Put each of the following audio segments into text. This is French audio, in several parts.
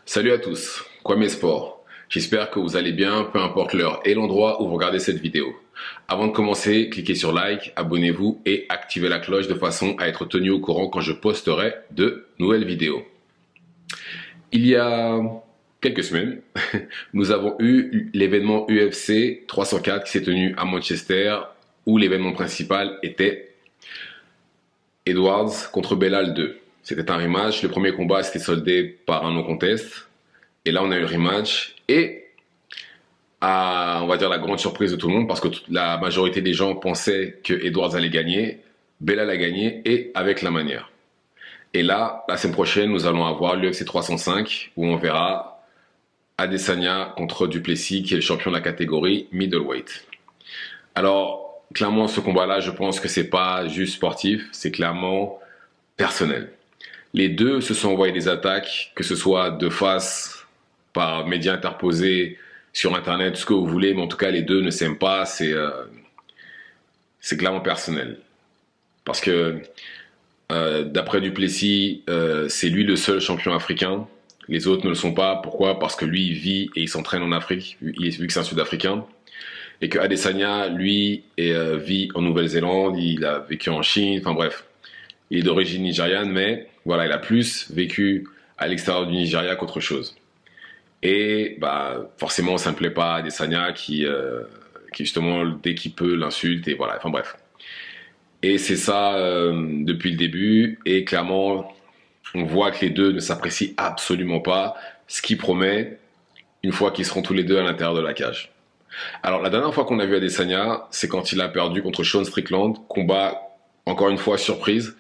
Salut à tous, Kwame Sport. J'espère que vous allez bien, peu importe l'heure et l'endroit où vous regardez cette vidéo. Avant de commencer, cliquez sur like, abonnez-vous et activez la cloche de façon à être tenu au courant quand je posterai de nouvelles vidéos. Il y a quelques semaines, nous avons eu l'événement UFC 304 qui s'est tenu à Manchester, où l'événement principal était Edwards contre Belal 2. C'était un rematch. Le premier combat s'était soldé par un non-contest. Et là, on a eu le rematch. Et, on va dire, la grande surprise de tout le monde, parce que la majorité des gens pensaient que Edwards allait gagner, Belal a gagné, et avec la manière. Et là, la semaine prochaine, nous allons avoir l'UFC 305, où on verra Adesanya contre Duplessis, qui est le champion de la catégorie middleweight. Alors, clairement, ce combat-là, je pense que c'est pas juste sportif, c'est clairement personnel. Les deux se sont envoyés des attaques, que ce soit de face, par médias interposés, sur Internet, ce que vous voulez, mais en tout cas, les deux ne s'aiment pas, c'est clairement personnel. Parce que, d'après Duplessis, c'est lui le seul champion africain. Les autres ne le sont pas. Pourquoi? Parce que lui, il vit et il s'entraîne en Afrique, vu que c'est un Sud-Africain. Et que Adesanya, lui, vit en Nouvelle-Zélande, il a vécu en Chine, enfin bref. Il est d'origine nigériane, mais voilà, il a plus vécu à l'extérieur du Nigeria qu'autre chose. Et forcément, ça ne plaît pas à Adesanya qui justement, dès qu'il peut, l'insulte, et voilà, enfin bref. Et c'est ça depuis le début, et clairement, on voit que les deux ne s'apprécient absolument pas, ce qui promet une fois qu'ils seront tous les deux à l'intérieur de la cage. Alors, la dernière fois qu'on a vu Adesanya, c'est quand il a perdu contre Sean Strickland, combat, encore une fois, surprise.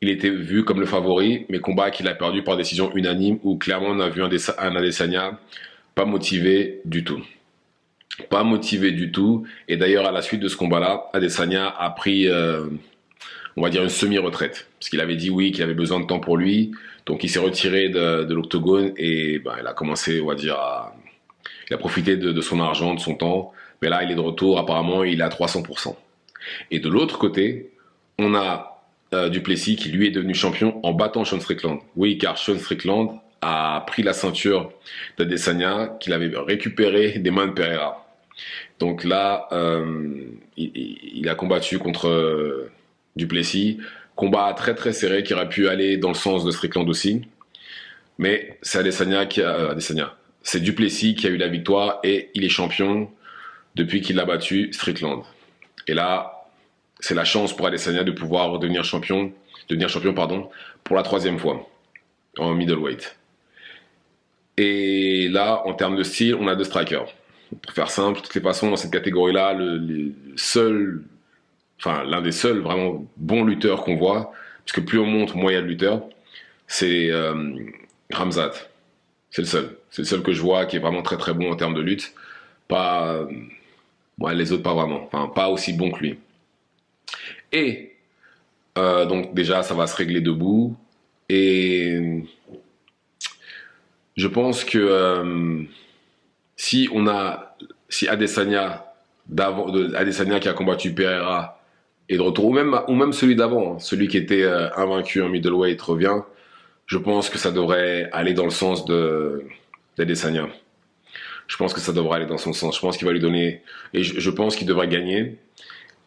Il était vu comme le favori, mais combat qu'il a perdu par décision unanime, où clairement on a vu un Adesanya pas motivé du tout. Pas motivé du tout. Et d'ailleurs, à la suite de ce combat-là, Adesanya a pris, on va dire, une semi-retraite. Parce qu'il avait dit oui, qu'il avait besoin de temps pour lui. Donc il s'est retiré de l'octogone et il a commencé, on va dire, il a profité de son argent, de son temps. Mais là, il est de retour, apparemment, il est à 300%. Et de l'autre côté, on a Duplessis qui lui est devenu champion en battant Sean Strickland. Oui, car Sean Strickland a pris la ceinture d'Adesanya qu'il avait récupérée des mains de Pereira. Donc là, il a combattu contre Duplessis. Combat très très serré qui aurait pu aller dans le sens de Strickland aussi. Mais c'est c'est Duplessis qui a eu la victoire et il est champion depuis qu'il a battu Strickland. Et là, c'est la chance pour Adesanya de pouvoir devenir champion, pour la 3e fois en middleweight. Et là, en termes de style, on a 2 strikers. Pour faire simple, de toutes les façons, dans cette catégorie-là, l'un des seuls vraiment bons lutteurs qu'on voit, parce que plus on monte, moins il y a de lutteurs, c'est Khamzat. C'est le seul. C'est le seul que je vois qui est vraiment très très bon en termes de lutte. Pas, les autres pas vraiment. Enfin, pas aussi bon que lui. Et donc déjà, ça va se régler debout. Et je pense que si Adesanya qui a combattu Pereira est de retour, ou même celui d'avant, celui qui était invaincu en middleweight revient, je pense que ça devrait aller dans le sens d'Adesanya. Je pense que ça devrait aller dans son sens. Je pense qu'il va lui donner, et je pense qu'il devrait gagner.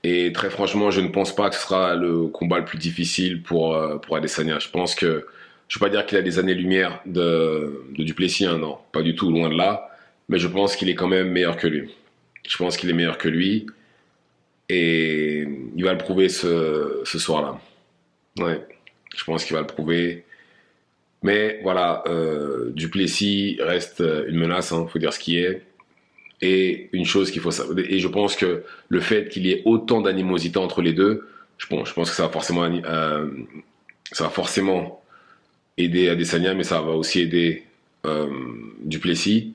Et très franchement, je ne pense pas que ce sera le combat le plus difficile pour Adesanya. Je pense que, je ne veux pas dire qu'il a des années-lumière de Duplessis, hein, non, pas du tout, loin de là. Mais je pense qu'il est quand même meilleur que lui. Je pense qu'il est meilleur que lui. Et il va le prouver ce soir-là. Ouais, je pense qu'il va le prouver. Mais voilà, Duplessis reste une menace, hein, faut dire ce qui est. Et une chose qu'il faut savoir, et je pense que le fait qu'il y ait autant d'animosité entre les deux, je pense que ça va forcément aider Adesanya, mais ça va aussi aider Duplessis.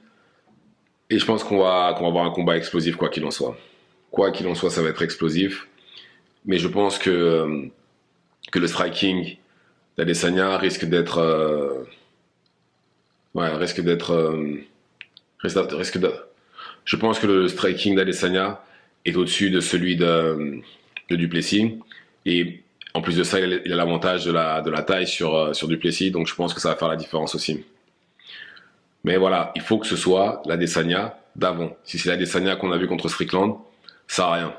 Et je pense qu'on va avoir un combat explosif, quoi qu'il en soit. Quoi qu'il en soit, ça va être explosif. Mais je pense que le striking d'Adesanya risque d'être... Je pense que le striking d'Adesanya est au-dessus de celui de Duplessis. Et en plus de ça, il a l'avantage de la taille sur Duplessis. Donc je pense que ça va faire la différence aussi. Mais voilà, il faut que ce soit l'Adesanya d'avant. Si c'est l'Adesanya qu'on a vu contre Strickland, ça sert à rien.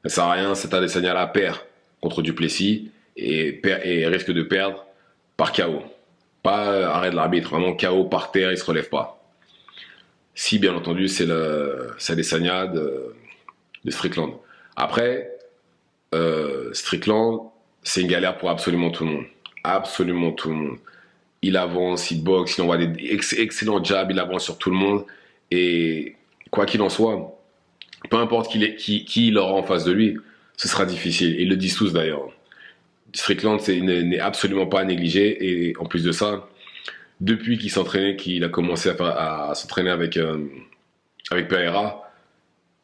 Ça sert à rien, cet Adesanya-là perd contre Duplessis et risque de perdre par KO. Pas arrêt de l'arbitre, vraiment KO par terre, il se relève pas. Si bien entendu c'est Adesanya de Strickland. Après, Strickland, c'est une galère pour absolument tout le monde. Absolument tout le monde. Il avance, il boxe, il envoie des excellents jabs, il avance sur tout le monde. Et quoi qu'il en soit, peu importe qui il aura en face de lui, ce sera difficile. Ils le disent tous d'ailleurs. Strickland n'est absolument pas à négliger. Et en plus de ça, depuis qu'il s'entraînait, qu'il a commencé à s'entraîner avec Pereira,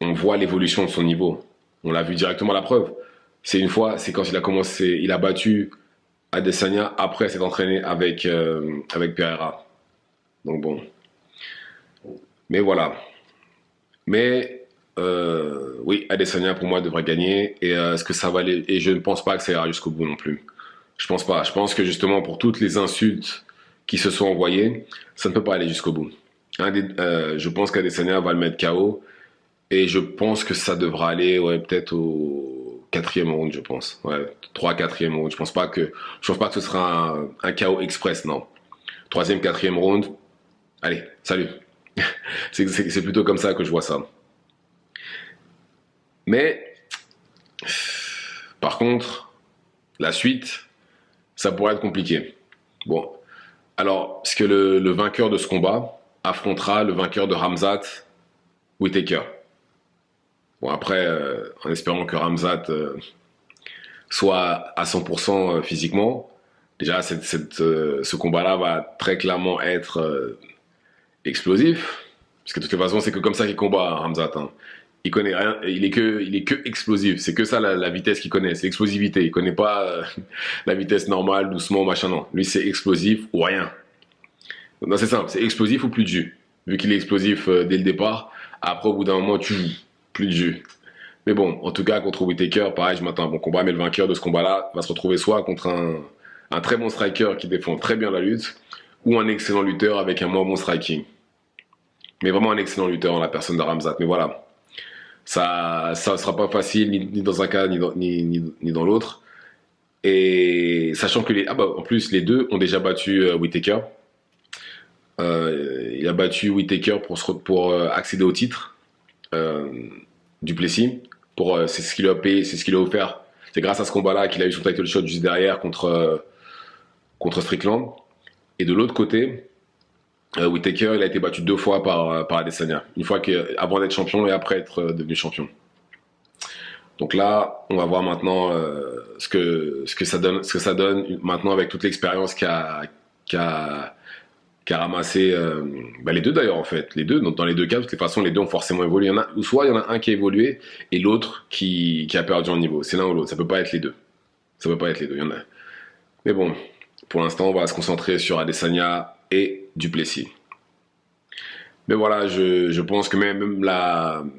on voit l'évolution de son niveau. On l'a vu directement à la preuve. C'est quand il a commencé, il a battu Adesanya après s'être entraîné avec Pereira. Donc bon. Mais voilà. Mais oui, Adesanya pour moi devrait gagner. Et est-ce que ça va aller? Et je ne pense pas que ça ira jusqu'au bout non plus. Je pense pas. Je pense que justement pour toutes les insultes qui se sont envoyées, ça ne peut pas aller jusqu'au bout. Je pense qu'Adesanya va le mettre KO. Et je pense que ça devra aller, ouais, peut-être au quatrième round, je pense. Ouais, 3-4e round. Je pense pas que ce sera un KO express, non. Troisième, quatrième round. Allez, salut. C'est plutôt comme ça que je vois ça. Mais, par contre, la suite, ça pourrait être compliqué. Bon. Alors, parce que le vainqueur de ce combat affrontera le vainqueur de Khamzat Whittaker. Bon, après, en espérant que Khamzat soit à 100% physiquement, déjà, ce combat-là va très clairement être explosif. Parce que de toute façon, c'est que comme ça qu'il combat, Khamzat. Hein. Il connaît rien, il est que explosif. C'est que ça la vitesse qu'il connaît, c'est l'explosivité. Il connaît pas la vitesse normale, doucement, machin, non. Lui, c'est explosif ou rien. Non, c'est simple, c'est explosif ou plus de jus. Vu qu'il est explosif dès le départ, après, au bout d'un moment, plus de jus. Mais bon, en tout cas, contre Whittaker, pareil, je m'attends à un bon combat, mais le vainqueur de ce combat-là va se retrouver soit contre un très bon striker qui défend très bien la lutte, ou un excellent lutteur avec un moins bon striking. Mais vraiment un excellent lutteur en la personne de Khamzat. Mais voilà, ça sera pas facile, ni dans un cas, ni dans l'autre. Et sachant que en plus, les deux ont déjà battu Whittaker. Il a battu Whittaker pour accéder au titre. Duplessis c'est ce qu'il lui a payé, c'est ce qu'il lui a offert. C'est grâce à ce combat-là qu'il a eu son title shot juste derrière contre Strickland. Et de l'autre côté, Whittaker, il a été battu 2 fois par Adesanya. Une fois avant d'être champion et après être devenu champion. Donc là, on va voir maintenant ce que ça donne maintenant avec toute l'expérience qu'a ramassé les deux d'ailleurs en fait. Les deux, donc dans les deux cas, de toute façon, les deux ont forcément évolué. Soit il y en a un qui a évolué et l'autre qui a perdu en niveau. C'est l'un ou l'autre. Ça peut pas être les deux. Ça peut pas être les deux. Il y en a. Mais bon, pour l'instant, on va se concentrer sur Adesanya et Duplessis. Mais voilà, je pense que même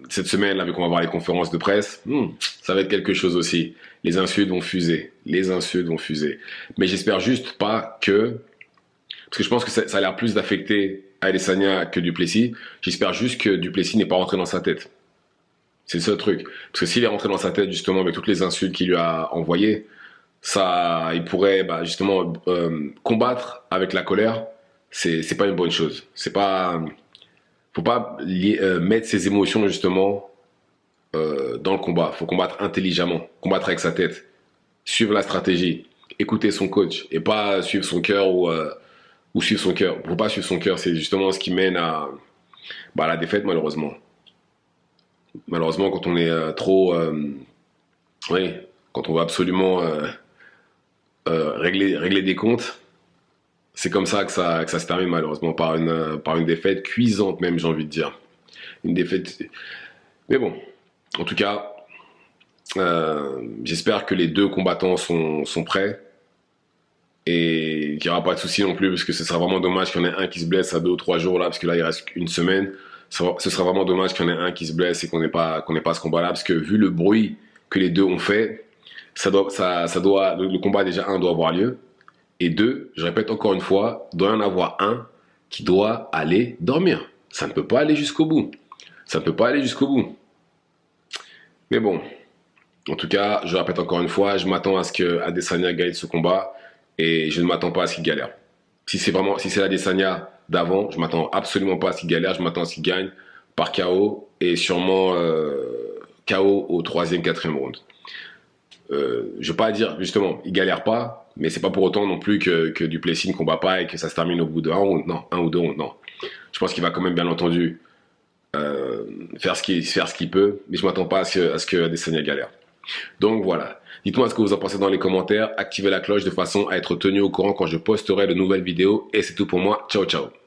cette semaine, là, vu qu'on va voir les conférences de presse, ça va être quelque chose aussi. Les insultes vont fuser. Les insultes vont fuser. Mais j'espère juste pas que... Parce que je pense que ça a l'air plus d'affecter Adesanya que Duplessis. J'espère juste que Duplessis n'est pas rentré dans sa tête. C'est le seul truc. Parce que s'il est rentré dans sa tête, justement, avec toutes les insultes qu'il lui a envoyées, il pourrait justement combattre avec la colère. C'est pas une bonne chose. Faut pas mettre ses émotions justement dans le combat. Faut combattre intelligemment, combattre avec sa tête, suivre la stratégie, écouter son coach et pas suivre son cœur ou suivre son cœur. Faut pas suivre son cœur, c'est justement ce qui mène à la défaite malheureusement. Malheureusement, quand on est quand on veut absolument régler des comptes. C'est comme ça que ça se termine malheureusement par une défaite cuisante même, j'ai envie de dire. Une défaite. Mais bon, en tout cas, j'espère que les deux combattants sont prêts et qu'il n'y aura pas de souci non plus parce que ce sera vraiment dommage qu'il y en ait un qui se blesse à 2 ou 3 jours là parce que là il reste une semaine. Ce sera vraiment dommage qu'il y en ait un qui se blesse et qu'on n'ait pas ce combat-là parce que vu le bruit que les deux ont fait, le combat déjà doit avoir lieu. Et 2, je répète encore une fois, doit y en avoir un qui doit aller dormir. Ça ne peut pas aller jusqu'au bout. Ça ne peut pas aller jusqu'au bout. Mais bon, en tout cas, je répète encore une fois, je m'attends à ce que Adesanya gagne ce combat et je ne m'attends pas à ce qu'il galère. Si c'est l'Adesanya d'avant, je m'attends absolument pas à ce qu'il galère, je m'attends à ce qu'il gagne par KO et sûrement KO au 3e, 4e round. Je vais pas dire, justement, il galère pas, mais c'est pas pour autant non plus que Duplessis ne combat pas et que ça se termine au bout de un ou deux rounds, non. Je pense qu'il va quand même, bien entendu, faire ce qu'il peut, mais je m'attends pas à ce que Adesanya galère. Donc voilà. Dites-moi ce que vous en pensez dans les commentaires, activez la cloche de façon à être tenu au courant quand je posterai de nouvelles vidéos, et c'est tout pour moi. Ciao, ciao.